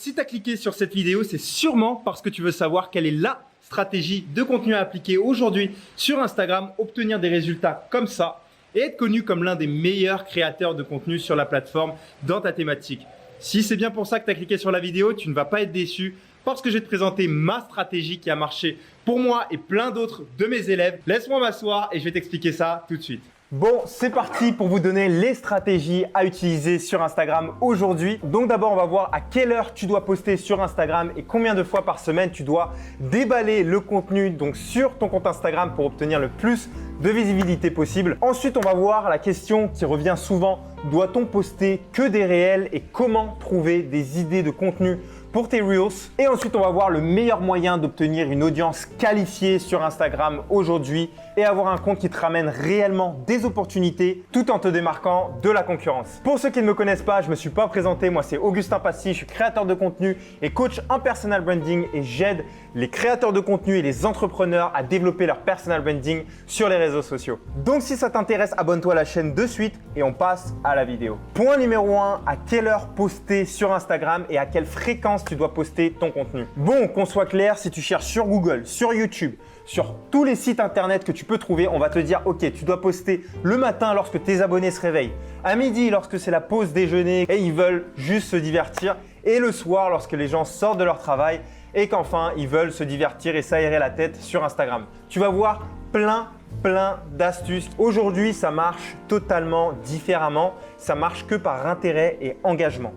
si tu as cliqué sur cette vidéo, c'est sûrement parce que tu veux savoir quelle est la stratégie de contenu à appliquer aujourd'hui sur Instagram, obtenir des résultats comme ça et être connu comme l'un des meilleurs créateurs de contenu sur la plateforme dans ta thématique. Si c'est bien pour ça que tu as cliqué sur la vidéo, tu ne vas pas être déçu parce que je vais te présenter ma stratégie qui a marché pour moi et plein d'autres de mes élèves. Laisse-moi m'asseoir et je vais t'expliquer ça tout de suite. Bon, c'est parti pour vous donner les stratégies à utiliser sur Instagram aujourd'hui. Donc d'abord, on va voir à quelle heure tu dois poster sur Instagram et combien de fois par semaine tu dois déballer le contenu donc sur ton compte Instagram pour obtenir le plus de visibilité possible. Ensuite, on va voir la question qui revient souvent, doit-on poster que des réels et comment trouver des idées de contenu pour tes Reels. Et ensuite, on va voir le meilleur moyen d'obtenir une audience qualifiée sur Instagram aujourd'hui et avoir un compte qui te ramène réellement des opportunités tout en te démarquant de la concurrence. Pour ceux qui ne me connaissent pas, je ne me suis pas présenté. Moi, c'est Augustin Passy. Je suis créateur de contenu et coach en personal branding et j'aide les créateurs de contenu et les entrepreneurs à développer leur personal branding sur les réseaux sociaux. Donc, si ça t'intéresse, abonne-toi à la chaîne de suite et on passe à la vidéo. Point numéro 1, à quelle heure poster sur Instagram et à quelle fréquence tu dois poster ton contenu. Bon, qu'on soit clair, si tu cherches sur Google, sur YouTube, sur tous les sites internet que tu peux trouver, on va te dire ok, tu dois poster le matin lorsque tes abonnés se réveillent, à midi lorsque c'est la pause déjeuner et ils veulent juste se divertir, et le soir lorsque les gens sortent de leur travail et qu'enfin ils veulent se divertir et s'aérer la tête sur Instagram. Tu vas voir plein d'astuces. Aujourd'hui, ça marche totalement différemment. Ça marche que par intérêt et engagement.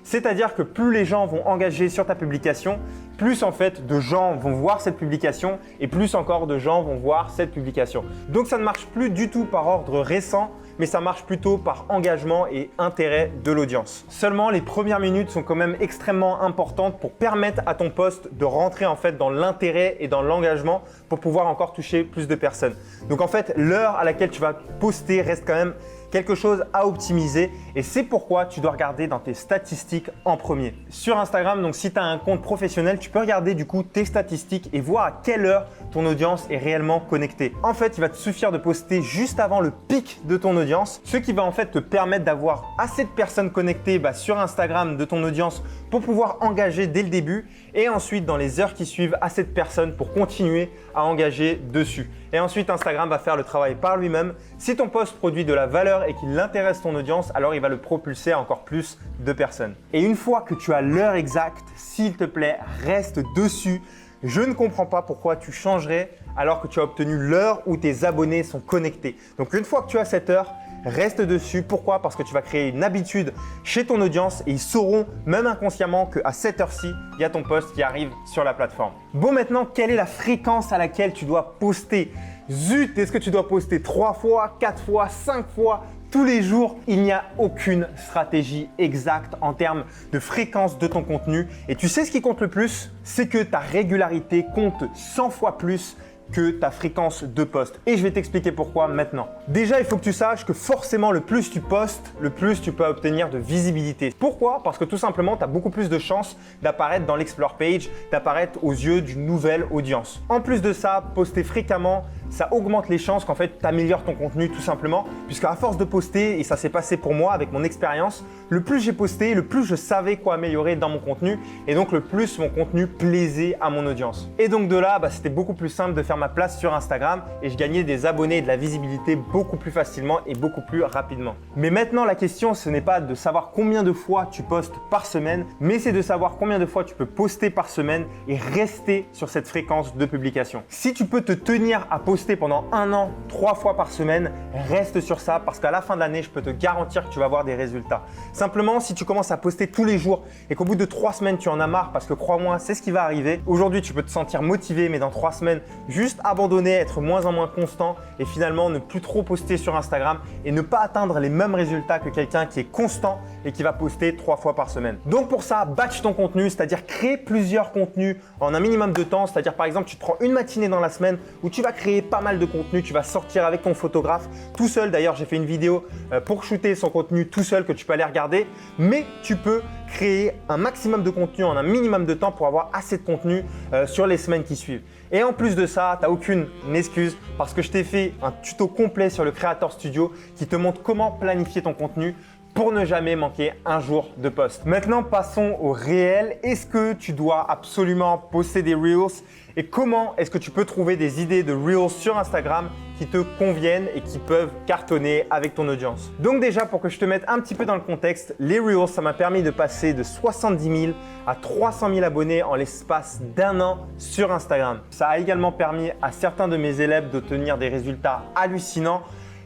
C'est-à-dire que plus les gens vont engager sur ta publication, plus en fait de gens vont voir cette publication et plus encore de gens vont voir cette publication. Donc ça ne marche plus du tout par ordre récent, mais ça marche plutôt par engagement et intérêt de l'audience. Seulement, les premières minutes sont quand même extrêmement importantes pour permettre à ton post de rentrer en fait dans l'intérêt et dans l'engagement pour pouvoir encore toucher plus de personnes. Donc en fait, l'heure à laquelle tu vas poster reste quand même quelque chose à optimiser et c'est pourquoi tu dois regarder dans tes statistiques en premier. Sur Instagram, donc si tu as un compte professionnel, tu peux regarder du coup tes statistiques et voir à quelle heure ton audience est réellement connectée. En fait, il va te suffire de poster juste avant le pic de ton audience, ce qui va en fait te permettre d'avoir assez de personnes connectées sur Instagram de ton audience pour pouvoir engager dès le début et ensuite dans les heures qui suivent assez de personnes pour continuer à engager dessus. Et ensuite, Instagram va faire le travail par lui-même. Si ton post produit de la valeur et qu'il intéresse ton audience, alors il va le propulser à encore plus de personnes. Et une fois que tu as l'heure exacte, s'il te plaît, reste dessus. Je ne comprends pas pourquoi tu changerais alors que tu as obtenu l'heure où tes abonnés sont connectés. Donc une fois que tu as cette heure, reste dessus. Pourquoi? Parce que tu vas créer une habitude chez ton audience et ils sauront même inconsciemment qu'à cette heure-ci, il y a ton post qui arrive sur la plateforme. Bon, maintenant, quelle est la fréquence à laquelle tu dois poster? Zut, est-ce que tu dois poster 3 fois, 4 fois, 5 fois tous les jours? Il n'y a aucune stratégie exacte en termes de fréquence de ton contenu. Et tu sais ce qui compte le plus? C'est que ta régularité compte 100 fois plus que ta fréquence de poste. Et je vais t'expliquer pourquoi maintenant. Déjà, il faut que tu saches que forcément, le plus tu postes, le plus tu peux obtenir de visibilité. Pourquoi? Parce que tout simplement, tu as beaucoup plus de chances d'apparaître dans l'Explore page, d'apparaître aux yeux d'une nouvelle audience. En plus de ça, poster fréquemment, ça augmente les chances qu'en fait, tu améliores ton contenu tout simplement. Puisqu'à force de poster, et ça s'est passé pour moi avec mon expérience, le plus j'ai posté, le plus je savais quoi améliorer dans mon contenu et donc le plus mon contenu plaisait à mon audience. Et donc de là, c'était beaucoup plus simple de faire ma place sur Instagram et je gagnais des abonnés et de la visibilité beaucoup plus facilement et beaucoup plus rapidement. Mais maintenant, la question, ce n'est pas de savoir combien de fois tu postes par semaine, mais c'est de savoir combien de fois tu peux poster par semaine et rester sur cette fréquence de publication. Si tu peux te tenir à poster pendant 1 an, 3 fois par semaine, reste sur ça parce qu'à la fin de l'année, je peux te garantir que tu vas avoir des résultats. Simplement, si tu commences à poster tous les jours et qu'au bout de 3 semaines, tu en as marre parce que crois-moi, c'est ce qui va arriver. Aujourd'hui, tu peux te sentir motivé, mais dans 3 semaines, juste abandonner, être moins en moins constant et finalement ne plus trop poster sur Instagram et ne pas atteindre les mêmes résultats que quelqu'un qui est constant et qui va poster 3 fois par semaine. Donc pour ça, batch ton contenu, c'est-à-dire créer plusieurs contenus en un minimum de temps. C'est-à-dire par exemple, tu te prends une matinée dans la semaine où tu vas créer pas mal de contenu, tu vas sortir avec ton photographe tout seul. D'ailleurs, j'ai fait une vidéo pour shooter son contenu tout seul que tu peux aller regarder, mais tu peux créer un maximum de contenu en un minimum de temps pour avoir assez de contenu sur les semaines qui suivent. Et en plus de ça, tu n'as aucune excuse parce que je t'ai fait un tuto complet sur le Creator Studio qui te montre comment planifier ton contenu, pour ne jamais manquer un jour de post. Maintenant, passons au réel. Est-ce que tu dois absolument poster des Reels et comment est-ce que tu peux trouver des idées de Reels sur Instagram qui te conviennent et qui peuvent cartonner avec ton audience? Donc déjà, pour que je te mette un petit peu dans le contexte, les Reels, ça m'a permis de passer de 70 000 à 300 000 abonnés en l'espace d'un an sur Instagram. Ça a également permis à certains de mes élèves d'obtenir des résultats hallucinants.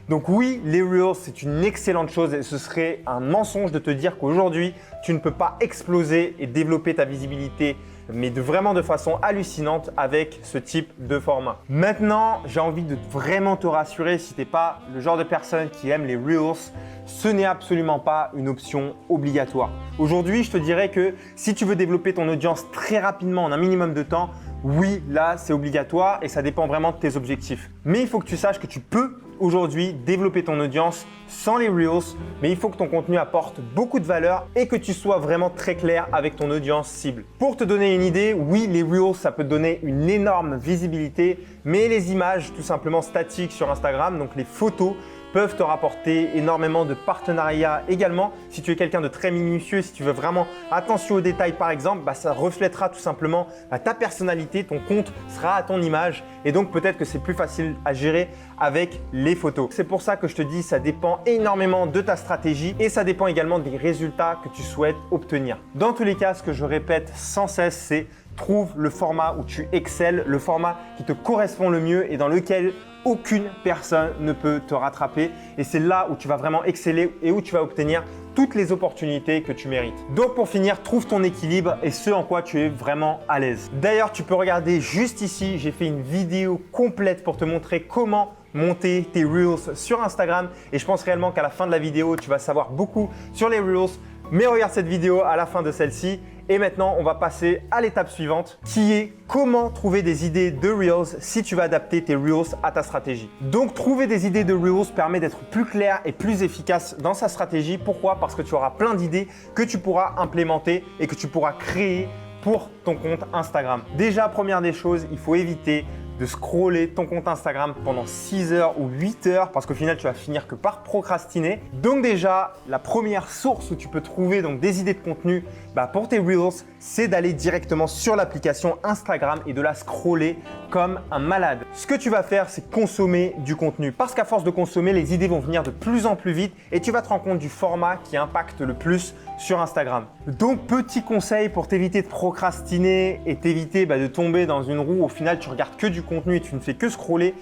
Donc oui, les Reels, c'est une excellente chose et ce serait un mensonge de te dire qu'aujourd'hui, tu ne peux pas exploser et développer ta visibilité, mais vraiment de façon hallucinante avec ce type de format. Maintenant, j'ai envie de vraiment te rassurer, si tu n'es pas le genre de personne qui aime les Reels, ce n'est absolument pas une option obligatoire. Aujourd'hui, je te dirais que si tu veux développer ton audience très rapidement en un minimum de temps, oui, là, c'est obligatoire et ça dépend vraiment de tes objectifs. Mais il faut que tu saches que tu peux aujourd'hui développer ton audience sans les Reels, mais il faut que ton contenu apporte beaucoup de valeur et que tu sois vraiment très clair avec ton audience cible. Pour te donner une idée, oui, les Reels, ça peut te donner une énorme visibilité, mais les images tout simplement statiques sur Instagram, donc les photos, peuvent te rapporter énormément de partenariats également. Si tu es quelqu'un de très minutieux, si tu veux vraiment attention aux détails par exemple, ça reflètera tout simplement ta personnalité, ton compte sera à ton image et donc peut-être que c'est plus facile à gérer avec les photos. C'est pour ça que je te dis, ça dépend énormément de ta stratégie et ça dépend également des résultats que tu souhaites obtenir. Dans tous les cas, ce que je répète sans cesse, c'est trouve le format où tu excelles, le format qui te correspond le mieux et dans lequel aucune personne ne peut te rattraper. Et c'est là où tu vas vraiment exceller et où tu vas obtenir toutes les opportunités que tu mérites. Donc pour finir, trouve ton équilibre et ce en quoi tu es vraiment à l'aise. D'ailleurs, tu peux regarder juste ici, j'ai fait une vidéo complète pour te montrer comment monter tes Reels sur Instagram et je pense réellement qu'à la fin de la vidéo, tu vas savoir beaucoup sur les Reels. Mais regarde cette vidéo à la fin de celle-ci. Et maintenant, on va passer à l'étape suivante qui est comment trouver des idées de Reels si tu vas adapter tes Reels à ta stratégie. Donc, trouver des idées de Reels permet d'être plus clair et plus efficace dans sa stratégie. Pourquoi? Parce que tu auras plein d'idées que tu pourras implémenter et que tu pourras créer pour ton compte Instagram. Déjà, première des choses, il faut éviter de scroller ton compte Instagram pendant 6 heures ou 8 heures parce qu'au final, tu vas finir que par procrastiner. Donc déjà, la première source où tu peux trouver donc, des idées de contenu pour tes Reels, c'est d'aller directement sur l'application Instagram et de la scroller comme un malade. Ce que tu vas faire, c'est consommer du contenu parce qu'à force de consommer, les idées vont venir de plus en plus vite et tu vas te rendre compte du format qui impacte le plus sur Instagram. Donc, petit conseil pour t'éviter de procrastiner et t'éviter de tomber dans une roue. Au final, tu regardes que du contenu et tu ne fais que scroller.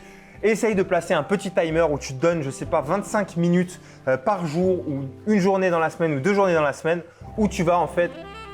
Essaye de placer un petit timer où tu te donnes, je sais pas, 25 minutes par jour ou une journée dans la semaine ou 2 journées dans la semaine où tu vas en fait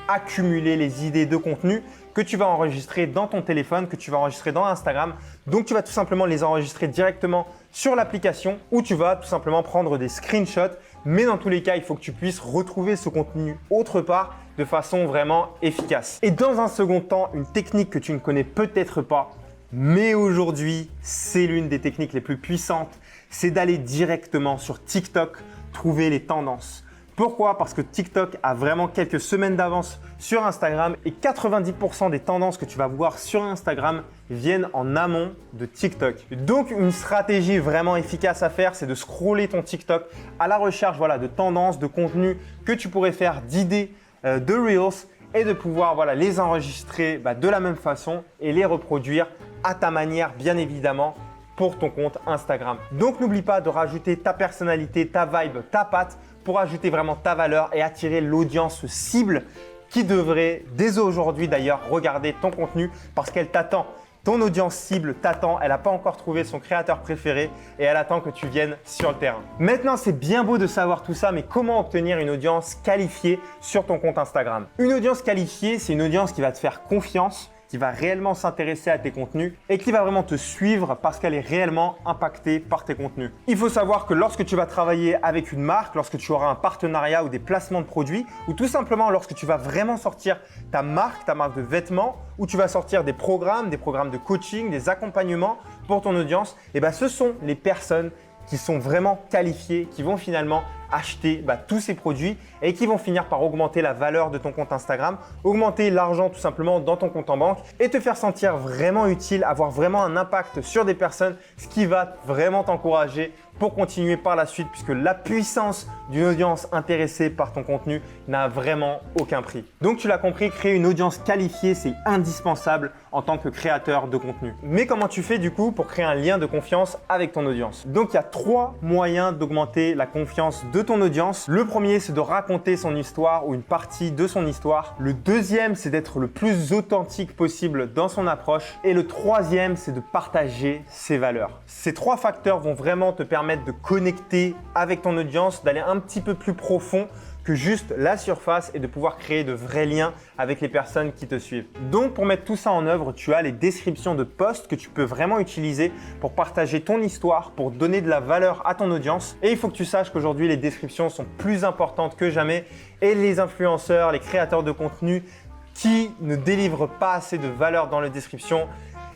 accumuler les idées de contenu que tu vas enregistrer dans ton téléphone, que tu vas enregistrer dans Instagram. Donc, tu vas tout simplement les enregistrer directement sur l'application où tu vas tout simplement prendre des screenshots. Mais dans tous les cas, il faut que tu puisses retrouver ce contenu autre part de façon vraiment efficace. Et dans un second temps, une technique que tu ne connais peut-être pas, mais aujourd'hui, c'est l'une des techniques les plus puissantes, c'est d'aller directement sur TikTok trouver les tendances. Pourquoi? Parce que TikTok a vraiment quelques semaines d'avance sur Instagram et 90% des tendances que tu vas voir sur Instagram viennent en amont de TikTok. Donc, une stratégie vraiment efficace à faire, c'est de scroller ton TikTok à la recherche de tendances, de contenus que tu pourrais faire, d'idées de Reels et de pouvoir les enregistrer de la même façon et les reproduire à ta manière, bien évidemment, pour ton compte Instagram. Donc, n'oublie pas de rajouter ta personnalité, ta vibe, ta patte pour ajouter vraiment ta valeur et attirer l'audience cible qui devrait dès aujourd'hui d'ailleurs regarder ton contenu parce qu'elle t'attend. Ton audience cible t'attend, elle n'a pas encore trouvé son créateur préféré et elle attend que tu viennes sur le terrain. Maintenant, c'est bien beau de savoir tout ça, mais comment obtenir une audience qualifiée sur ton compte Instagram? Une audience qualifiée, c'est une audience qui va te faire confiance, qui va réellement s'intéresser à tes contenus et qui va vraiment te suivre parce qu'elle est réellement impactée par tes contenus. Il faut savoir que lorsque tu vas travailler avec une marque, lorsque tu auras un partenariat ou des placements de produits ou tout simplement lorsque tu vas vraiment sortir ta marque de vêtements ou tu vas sortir des programmes de coaching, des accompagnements pour ton audience, ce sont les personnes qui sont vraiment qualifiées, qui vont finalement acheter tous ces produits et qui vont finir par augmenter la valeur de ton compte Instagram, augmenter l'argent tout simplement dans ton compte en banque et te faire sentir vraiment utile, avoir vraiment un impact sur des personnes, ce qui va vraiment t'encourager pour continuer par la suite puisque la puissance d'une audience intéressée par ton contenu n'a vraiment aucun prix. Donc tu l'as compris, créer une audience qualifiée, c'est indispensable en tant que créateur de contenu. Mais comment tu fais du coup pour créer un lien de confiance avec ton audience? Donc il y a 3 moyens d'augmenter la confiance de ton audience. Le premier, c'est de raconter son histoire ou une partie de son histoire. Le deuxième, c'est d'être le plus authentique possible dans son approche. Et le troisième, c'est de partager ses valeurs. Ces 3 facteurs vont vraiment te permettre de connecter avec ton audience, d'aller un petit peu plus profond que juste la surface et de pouvoir créer de vrais liens avec les personnes qui te suivent. Donc pour mettre tout ça en œuvre, tu as les descriptions de posts que tu peux vraiment utiliser pour partager ton histoire, pour donner de la valeur à ton audience. Et il faut que tu saches qu'aujourd'hui, les descriptions sont plus importantes que jamais et les influenceurs, les créateurs de contenu qui ne délivrent pas assez de valeur dans les descriptions,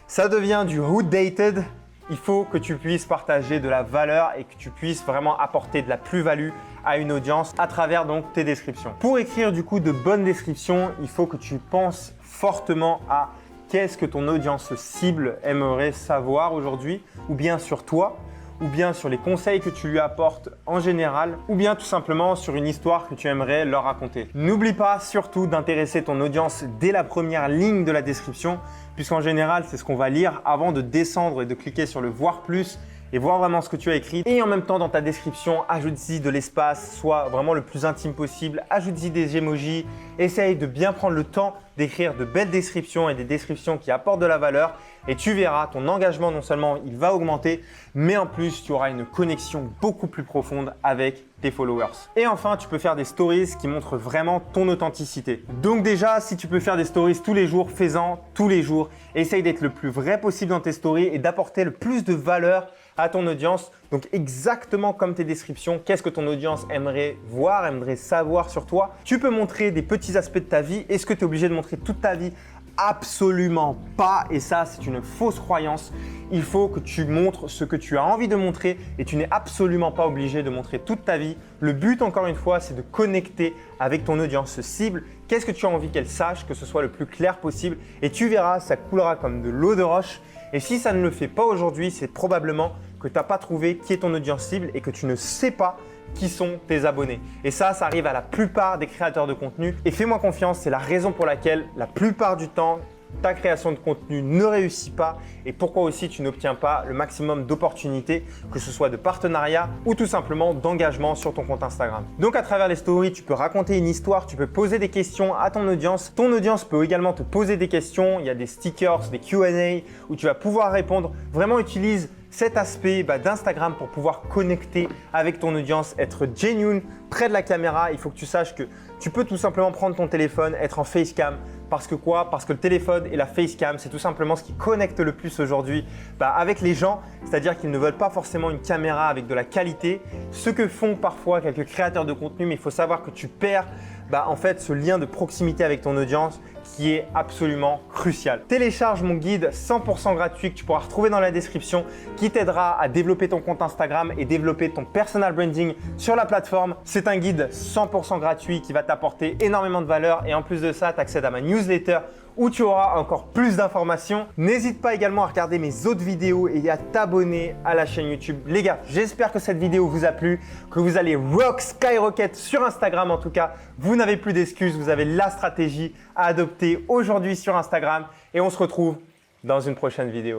ça devient du outdated. Il faut que tu puisses partager de la valeur et que tu puisses vraiment apporter de la plus-value à une audience à travers donc tes descriptions. Pour écrire du coup de bonnes descriptions, il faut que tu penses fortement à qu'est-ce que ton audience cible aimerait savoir aujourd'hui, ou bien sur toi, ou bien sur les conseils que tu lui apportes en général, ou bien tout simplement sur une histoire que tu aimerais leur raconter. N'oublie pas surtout d'intéresser ton audience dès la première ligne de la description, puisqu'en général, c'est ce qu'on va lire avant de descendre et de cliquer sur le « Voir plus » et voir vraiment ce que tu as écrit. Et en même temps, dans ta description, ajoute-y de l'espace, sois vraiment le plus intime possible, ajoute-y des emojis, essaye de bien prendre le temps d'écrire de belles descriptions et des descriptions qui apportent de la valeur et tu verras, ton engagement non seulement il va augmenter, mais en plus tu auras une connexion beaucoup plus profonde avec tes followers. Et enfin, tu peux faire des stories qui montrent vraiment ton authenticité. Donc déjà, si tu peux faire des stories tous les jours, fais-en tous les jours. Essaye d'être le plus vrai possible dans tes stories et d'apporter le plus de valeur à ton audience. Donc exactement comme tes descriptions, qu'est-ce que ton audience aimerait voir, aimerait savoir sur toi. Tu peux montrer des petits aspects de ta vie. Est-ce que tu es obligé de montrer toute ta vie? Absolument pas, et ça c'est une fausse croyance. Il faut que tu montres ce que tu as envie de montrer et tu n'es absolument pas obligé de montrer toute ta vie. Le but encore une fois, c'est de connecter avec ton audience cible. Qu'est-ce que tu as envie qu'elle sache, que ce soit le plus clair possible et tu verras, ça coulera comme de l'eau de roche. Et si ça ne le fait pas aujourd'hui, c'est probablement que tu n'as pas trouvé qui est ton audience cible et que tu ne sais pas qui sont tes abonnés. Et ça arrive à la plupart des créateurs de contenu. Et fais-moi confiance, c'est la raison pour laquelle la plupart du temps, ta création de contenu ne réussit pas et pourquoi aussi tu n'obtiens pas le maximum d'opportunités, que ce soit de partenariat ou tout simplement d'engagement sur ton compte Instagram. Donc à travers les stories, tu peux raconter une histoire, tu peux poser des questions à ton audience. Ton audience peut également te poser des questions. Il y a des stickers, des Q&A où tu vas pouvoir répondre. Vraiment utilise cet aspect d'Instagram pour pouvoir connecter avec ton audience, être genuine près de la caméra. Il faut que tu saches que tu peux tout simplement prendre ton téléphone, être en facecam. Parce que quoi? Parce que le téléphone et la facecam, c'est tout simplement ce qui connecte le plus aujourd'hui avec les gens. C'est-à-dire qu'ils ne veulent pas forcément une caméra avec de la qualité. Ce que font parfois quelques créateurs de contenu, mais il faut savoir que tu perds en fait ce lien de proximité avec ton audience qui est absolument crucial. Télécharge mon guide 100% gratuit que tu pourras retrouver dans la description qui t'aidera à développer ton compte Instagram et développer ton personal branding sur la plateforme. C'est un guide 100% gratuit qui va t'apporter énormément de valeur et en plus de ça, tu accèdes à ma newsletter où tu auras encore plus d'informations. N'hésite pas également à regarder mes autres vidéos et à t'abonner à la chaîne YouTube. Les gars, j'espère que cette vidéo vous a plu, que vous allez rock skyrocket sur Instagram en tout cas. Vous n'avez plus d'excuses, vous avez la stratégie à adopter aujourd'hui sur Instagram et on se retrouve dans une prochaine vidéo.